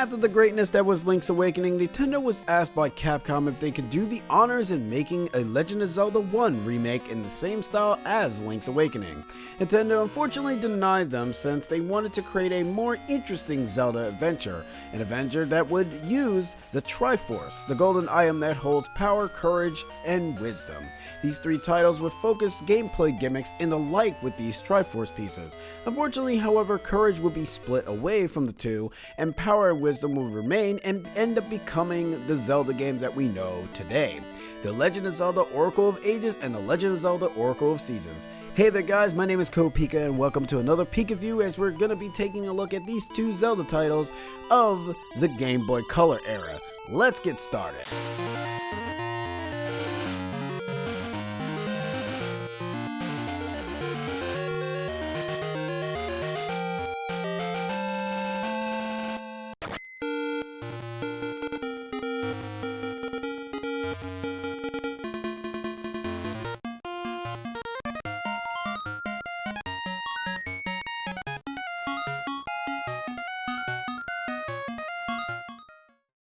After the greatness that was Link's Awakening, Nintendo was asked by Capcom if they could do the honors in making a Legend of Zelda 1 remake in the same style as Link's Awakening. Nintendo unfortunately denied them since they wanted to create a more interesting Zelda adventure, an adventure that would use the Triforce, the golden item that holds power, courage, and wisdom. These three titles would focus gameplay gimmicks and the like with these Triforce pieces. Unfortunately, however, courage would be split away from the two, and power and wisdom would remain and end up becoming the Zelda games that we know today. The Legend of Zelda Oracle of Ages and The Legend of Zelda Oracle of Seasons. Hey there guys, my name is Pika and welcome to another PikaView as we're going to be taking a look at these two Zelda titles of the Game Boy Color era. Let's get started.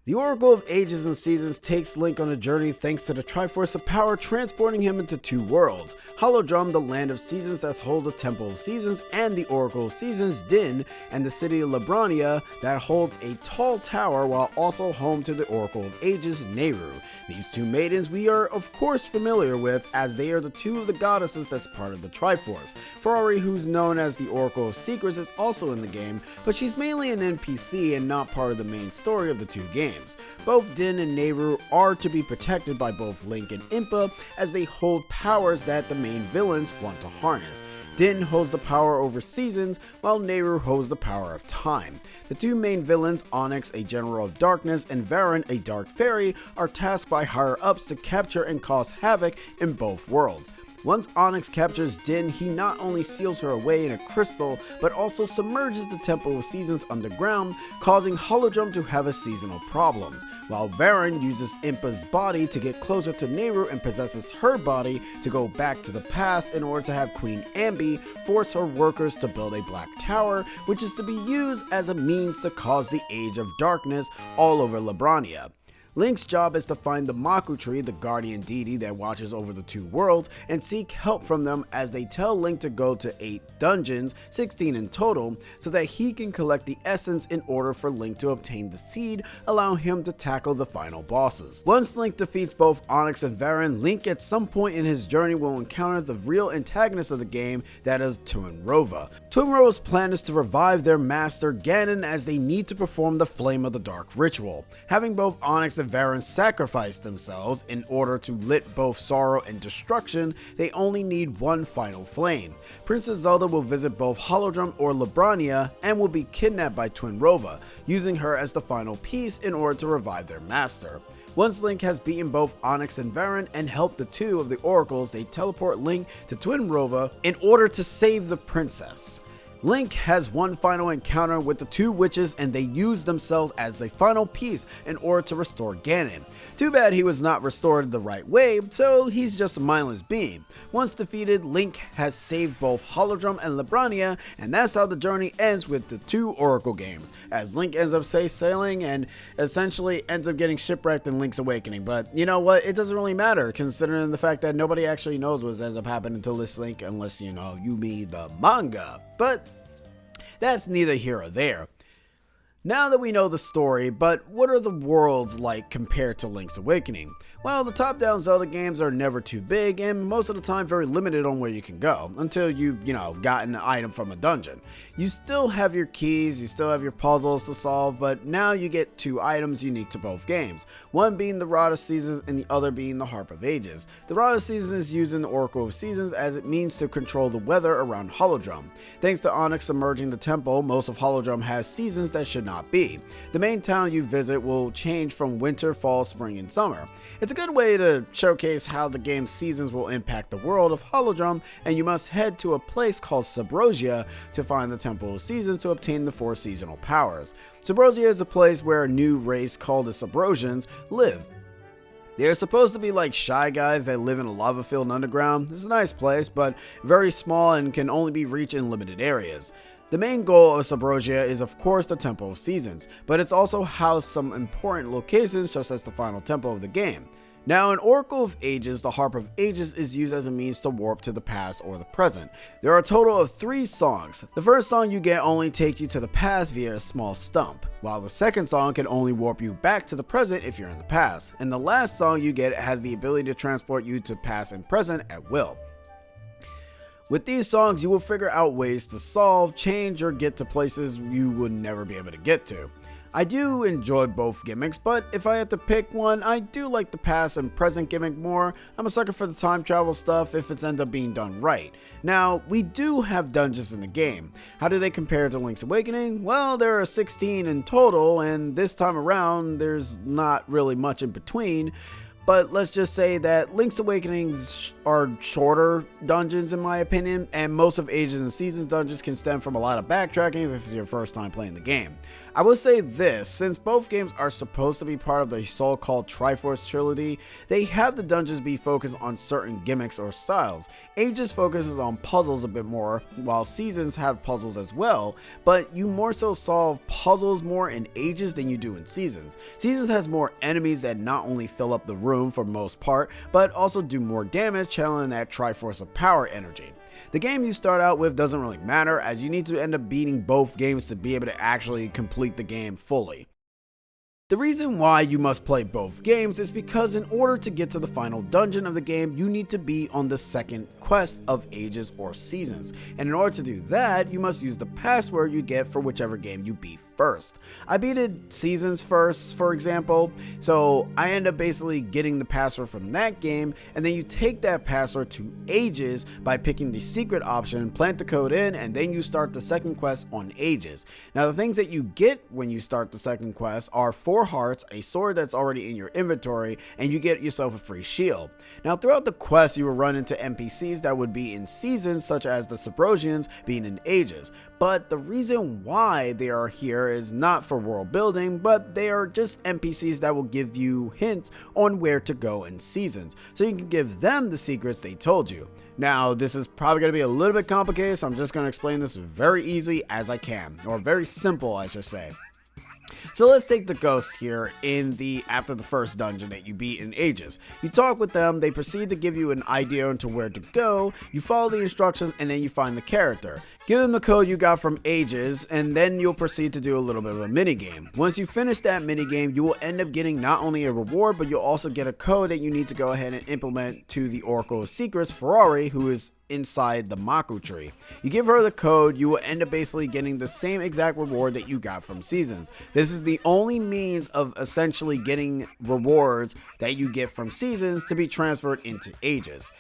The Oracle of Ages and Seasons takes Link on a journey thanks to the Triforce of Power transporting him into two worlds, Holodrum, the Land of Seasons that holds the Temple of Seasons, and the Oracle of Seasons, Din, and the city of Librania that holds a tall tower while also home to the Oracle of Ages, Nehru. These two maidens we are of course familiar with as they are the two of the goddesses that's part of the Triforce. Ferrari, who's known as the Oracle of Secrets, is also in the game, but she's mainly an NPC and not part of the main story of the two games. Both Din and Nehru are to be protected by both Link and Impa as they hold powers that the main villains want to harness. Din holds the power over seasons, while Nehru holds the power of time. The two main villains, Onyx, a general of darkness, and Varan, a dark fairy, are tasked by higher-ups to capture and cause havoc in both worlds. Once Onyx captures Din, he not only seals her away in a crystal, but also submerges the Temple of Seasons underground, causing Holodrum to have seasonal problems, while Varan uses Impa's body to get closer to Nehru and possesses her body to go back to the past in order to have Queen Ambi force her workers to build a black tower, which is to be used as a means to cause the Age of Darkness all over Librania. Link's job is to find the Maku Tree, the guardian deity that watches over the two worlds, and seek help from them as they tell Link to go to 8 dungeons, 16 in total, so that he can collect the essence in order for Link to obtain the seed, allowing him to tackle the final bosses. Once Link defeats both Onyx and Varan, Link at some point in his journey will encounter the real antagonist of the game, that is Twinrova. Twinrova's plan is to revive their master Ganon as they need to perform the Flame of the Dark ritual. Having both Onyx and Varan sacrifice themselves in order to lit both sorrow and destruction, they only need one final flame. Princess Zelda will visit both Holodrum or Librania and will be kidnapped by Twinrova, using her as the final piece in order to revive their master. Once Link has beaten both Onyx and Varan and helped the two of the oracles, they teleport Link to Twinrova in order to save the princess. Link has one final encounter with the two witches and they use themselves as a final piece in order to restore Ganon. Too bad he was not restored the right way, so he's just a mindless being. Once defeated, Link has saved both Holodrum and Librania, and that's how the journey ends with the two Oracle games, as Link ends up sailing and essentially ends up getting shipwrecked in Link's Awakening. But you know what, it doesn't really matter considering the fact that nobody actually knows what ends up happening to this Link unless you read the manga. But that's neither here or there. Now that we know the story, but what are the worlds like compared to Link's Awakening? Well, the top-down Zelda games are never too big and most of the time very limited on where you can go until you've, gotten an item from a dungeon. You still have your keys, you still have your puzzles to solve, but now you get 2 items unique to both games, one being the Rod of Seasons and the other being the Harp of Ages. The Rod of Seasons is used in the Oracle of Seasons as it means to control the weather around Holodrum. Thanks to Onyx submerging the temple, most of Holodrum has seasons that should not be. The main town you visit will change from winter, fall, spring, and summer. It's a good way to showcase how the game's seasons will impact the world of Holodrum, and you must head to a place called Subrosia to find the Temple of Seasons to obtain the 4 seasonal powers. Subrosia is a place where a new race called the Subrosians live. They're supposed to be like shy guys that live in a lava field underground. It's a nice place, but very small and can only be reached in limited areas. The main goal of Subrosia is of course the Temple of Seasons, but it's also housed some important locations such as the final temple of the game. Now, in Oracle of Ages, the Harp of Ages is used as a means to warp to the past or the present. There are a total of 3 songs. The first song you get only takes you to the past via a small stump, while the second song can only warp you back to the present if you're in the past, and the last song you get has the ability to transport you to past and present at will. With these songs, you will figure out ways to solve, change, or get to places you would never be able to get to. I do enjoy both gimmicks, but if I had to pick one, I do like the past and present gimmick more. I'm a sucker for the time travel stuff if it's end up being done right. Now, we do have dungeons in the game. How do they compare to Link's Awakening? Well, there are 16 in total, and this time around, there's not really much in between. But let's just say that Link's Awakenings are shorter dungeons in my opinion, and most of Ages and Seasons dungeons can stem from a lot of backtracking if it's your first time playing the game. I will say this, since both games are supposed to be part of the so-called Triforce trilogy, they have the dungeons be focused on certain gimmicks or styles. Ages focuses on puzzles a bit more, while Seasons have puzzles as well, but you more so solve puzzles more in Ages than you do in Seasons. Seasons has more enemies that not only fill up the room for most part, but also do more damage, channeling that Triforce of Power energy. The game you start out with doesn't really matter, as you need to end up beating both games to be able to actually complete the game fully. The reason why you must play both games is because in order to get to the final dungeon of the game, you need to be on the second quest of Ages or Seasons, and in order to do that, you must use the password you get for whichever game you beat first. I beated Seasons first, for example, so I end up basically getting the password from that game, and then you take that password to Ages by picking the secret option, plant the code in, and then you start the second quest on Ages. Now, the things that you get when you start the second quest are 4 hearts, a sword that's already in your inventory, and you get yourself a free shield. Now, throughout the quest, you will run into NPCs that would be in Seasons, such as the Subrosians being in Ages. But the reason why they are here is not for world building, but they are just NPCs that will give you hints on where to go in Seasons, so you can give them the secrets they told you. Now, this is probably going to be a little bit complicated, so I'm just going to explain this very easy as I can, or very simple, I should say. So let's take the ghosts here after the first dungeon that you beat in Ages. You talk with them, they proceed to give you an idea into where to go, you follow the instructions, and then you find the character. Give them the code you got from Ages, and then you'll proceed to do a little bit of a minigame. Once you finish that minigame, you will end up getting not only a reward, but you'll also get a code that you need to go ahead and implement to the Oracle of Secrets, Ferrari, who is inside the Maku tree. You give her the code, you will end up basically getting the same exact reward that you got from Seasons. This is the only means of essentially getting rewards that you get from Seasons to be transferred into Ages.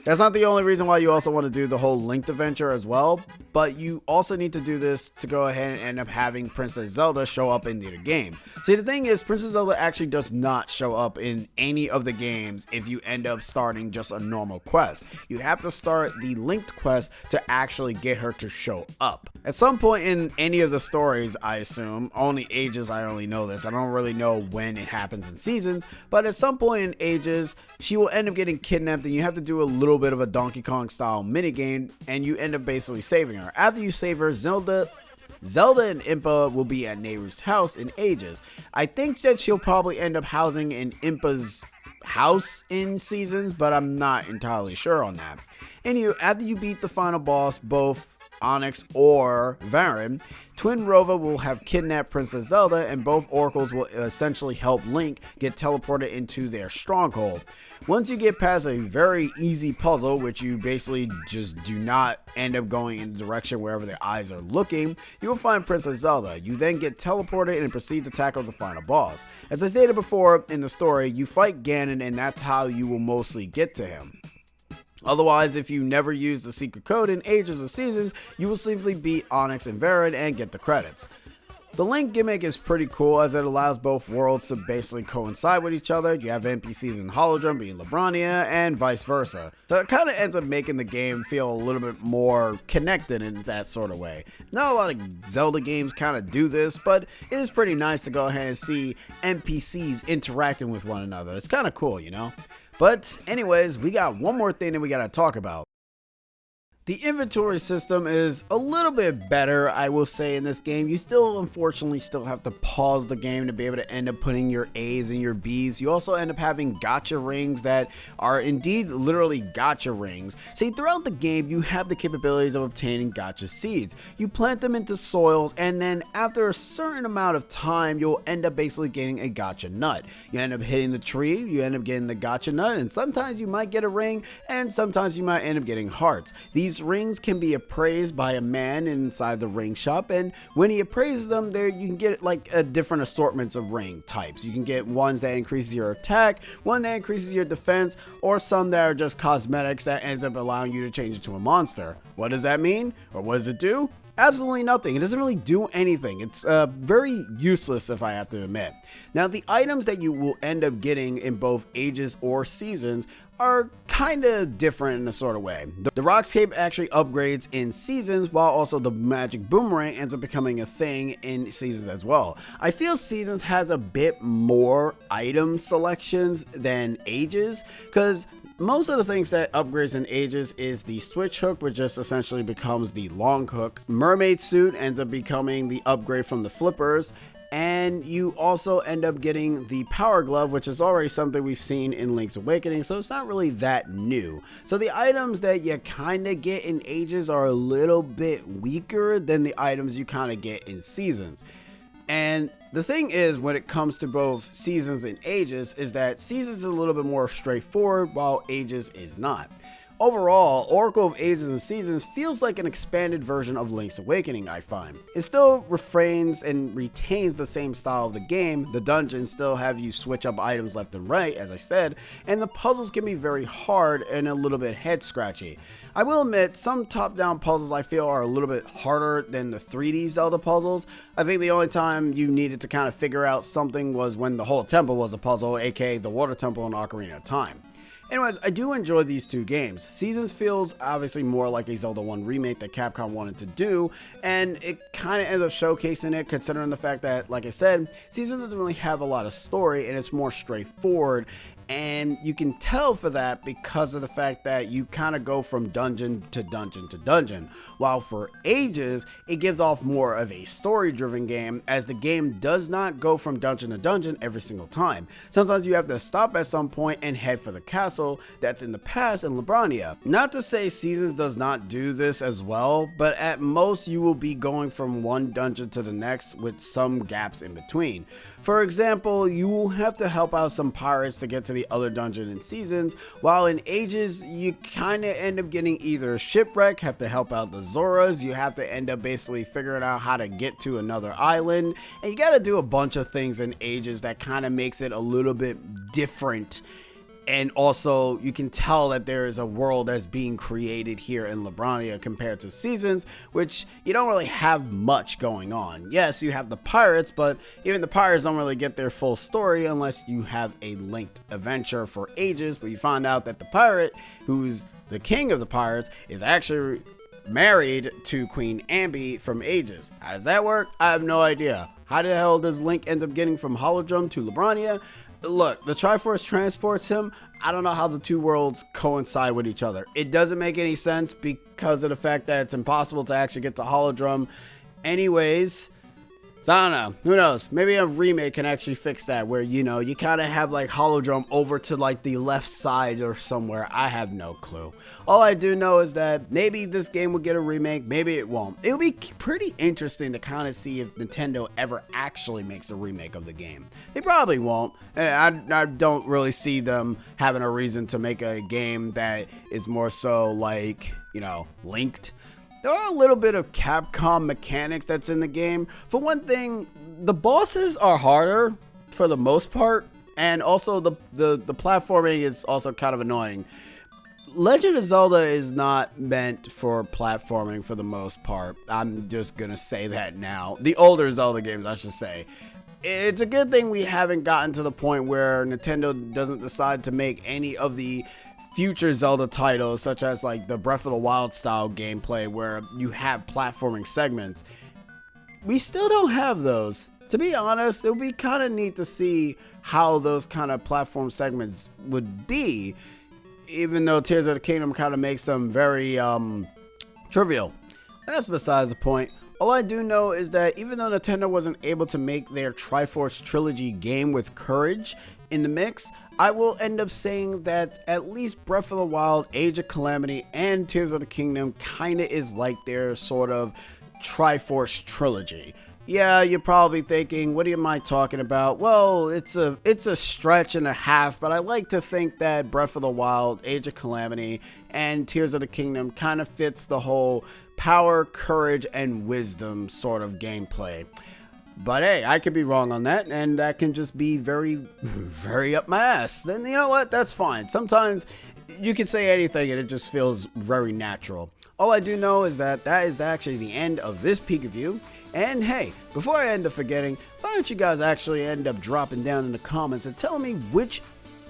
That's not the only reason why you also want to do the whole linked adventure as well, but you also need to do this to go ahead and end up having Princess Zelda show up in the game. See, the thing is, Princess Zelda actually does not show up in any of the games if you end up starting just a normal quest. You have to start the linked quest to actually get her to show up. At some point in any of the stories, I assume, only Ages I only know this, I don't really know when it happens in Seasons, but at some point in Ages, she will end up getting kidnapped and you have to do a little bit of a Donkey Kong style minigame, and you end up basically saving her. After you save her, Zelda and Impa will be at Nehru's house in Ages. I think that she'll probably end up housing in Impa's house in Seasons, but I'm not entirely sure on that. Anyway, after you beat the final boss, both Onyx or Varin, Twin Rova will have kidnapped Princess Zelda, and both oracles will essentially help Link get teleported into their stronghold. Once you get past a very easy puzzle, which you basically just do not end up going in the direction wherever their eyes are looking, you will find Princess Zelda. You then get teleported and proceed to tackle the final boss. As I stated before in the story, you fight Ganon, and that's how you will mostly get to him. Otherwise, if you never use the secret code in Ages or Seasons, you will simply beat Onyx and Varin and get the credits. The Link gimmick is pretty cool as it allows both worlds to basically coincide with each other. You have NPCs in Holodrum being Librania and vice versa. So it kind of ends up making the game feel a little bit more connected in that sort of way. Not a lot of Zelda games kind of do this, but it is pretty nice to go ahead and see NPCs interacting with one another. It's kind of cool, you know? But anyways, we got one more thing that we got to talk about. The inventory system is a little bit better, I will say, in this game. You still, unfortunately, still have to pause the game to be able to end up putting your A's and your B's. You also end up having gacha rings that are indeed literally gacha rings. See, throughout the game, you have the capabilities of obtaining gacha seeds. You plant them into soils, and then after a certain amount of time, you'll end up basically getting a gacha nut. You end up hitting the tree, you end up getting the gacha nut, and sometimes you might get a ring, and sometimes you might end up getting hearts. These rings can be appraised by a man inside the ring shop, and when he appraises them, there you can get like a different assortments of ring types. You can get ones that increases your attack, one that increases your defense, or some that are just cosmetics that ends up allowing you to change into a monster. What does that mean? Or what does it do? Absolutely nothing. It doesn't really do anything. It's very useless, if I have to admit. Now, the items that you will end up getting in both ages or seasons are kind of different in a sort of way. The Rock's Cape actually upgrades in seasons, while also the Magic Boomerang ends up becoming a thing in seasons as well. I feel seasons has a bit more item selections than ages, because most of the things that upgrades in ages is the switch hook, which just essentially becomes the long hook. Mermaid suit ends up becoming the upgrade from the flippers. And you also end up getting the power glove, which is already something we've seen in Link's Awakening, so it's not really that new. So the items that you kind of get in ages are a little bit weaker than the items you kind of get in seasons. And the thing is, when it comes to both seasons and ages, is that seasons is a little bit more straightforward, while ages is not. Overall, Oracle of Ages and Seasons feels like an expanded version of Link's Awakening, I find. It still refrains and retains the same style of the game. The dungeons still have you switch up items left and right, as I said, and the puzzles can be very hard and a little bit head scratchy. I will admit, some top-down puzzles I feel are a little bit harder than the 3D Zelda puzzles. I think the only time you needed to kind of figure out something was when the whole temple was a puzzle, aka the Water Temple in Ocarina of Time. Anyways, I do enjoy these two games. Seasons feels obviously more like a Zelda 1 remake that Capcom wanted to do, and it kind of ends up showcasing it, considering the fact that, like I said, Seasons doesn't really have a lot of story and it's more straightforward. And you can tell for that because of the fact that you kind of go from dungeon to dungeon to dungeon. While for Ages, it gives off more of a story-driven game, as the game does not go from dungeon to dungeon every single time. Sometimes you have to stop at some point and head for the castle that's in the past in Librania. Not to say Seasons does not do this as well, but at most you will be going from one dungeon to the next with some gaps in between. For example, you will have to help out some pirates to get to the other dungeon in Seasons, while in Ages, you kind of end up getting either shipwreck, have to help out the Zoras, you have to end up basically figuring out how to get to another island, and you got to do a bunch of things in Ages that kind of makes it a little bit different. And also, you can tell that there is a world that's being created here in Librania compared to Seasons, which you don't really have much going on. Yes, you have the pirates, but even the pirates don't really get their full story unless you have a linked adventure for Ages, where you find out that the pirate, who's the king of the pirates, is actually married to Queen Ambi from Ages. How does that work? I have no idea. How the hell does Link end up getting from Holodrum to Librania? Look, the Triforce transports him. I don't know how the two worlds coincide with each other. It doesn't make any sense because of the fact that it's impossible to actually get to Holodrum anyways. So I don't know. Who knows? Maybe a remake can actually fix that, where, you know, you kind of have like Holodrum over to like the left side or somewhere. I have no clue. All I do know is that maybe this game will get a remake. Maybe it won't. It would be pretty interesting to kind of see if Nintendo ever actually makes a remake of the game. They probably won't. I don't really see them having a reason to make a game that is more so like, you know, linked. There are a little bit of Capcom mechanics that's in the game. For one thing, the bosses are harder for the most part, and also the platforming is also kind of annoying. Legend of Zelda is not meant for platforming for the most part. I'm just gonna say that now. The older Zelda games, I should say. It's a good thing we haven't gotten to the point where Nintendo doesn't decide to make any of the future Zelda titles, such as like the Breath of the Wild style gameplay where you have platforming segments. We still don't have those. To be honest, it would be kind of neat to see how those kind of platform segments would be, even though Tears of the Kingdom kind of makes them very Trivial. That's besides the point. All I do know is that even though Nintendo wasn't able to make their Triforce Trilogy game with Courage in the mix, I will end up saying that at least Breath of the Wild, Age of Calamity, and Tears of the Kingdom kinda is like their sort of Triforce Trilogy. Yeah, you're probably thinking, what am I talking about? Well, it's a stretch and a half, but I like to think that Breath of the Wild, Age of Calamity, and Tears of the Kingdom kind of fits the whole power, courage, and wisdom sort of gameplay. But hey, I could be wrong on that, and that can just be very, very up my ass. Then you know what? That's fine. Sometimes you can say anything and it just feels very natural. All I do know is that is actually the end of this PikaView. And hey, before I end up forgetting, why don't you guys actually end up dropping down in the comments and telling me which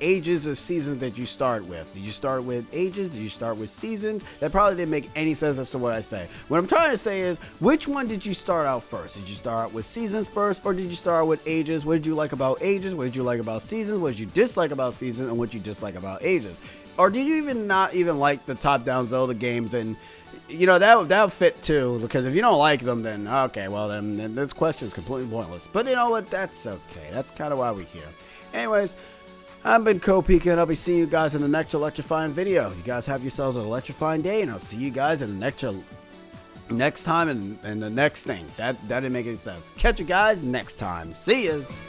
ages or seasons that you start with. Did you start with ages? Did you start with seasons? That probably didn't make any sense as to what I say. What I'm trying to say is, which one did you start out first? Did you start out with seasons first, or did you start out with ages? What did you like about ages? What did you like about seasons? What did you dislike about seasons? And what did you dislike about ages? Or did you not even like the top-down Zelda games? And you know, that would fit too, because if you don't like them, then okay, well then this question is completely pointless. But you know what? That's okay. That's kind of why we're here. Anyways, I've been Pika, and I'll be seeing you guys in the next electrifying video. You guys have yourselves an electrifying day, and I'll see you guys in the next time and the next thing. That didn't make any sense. Catch you guys next time. See yas.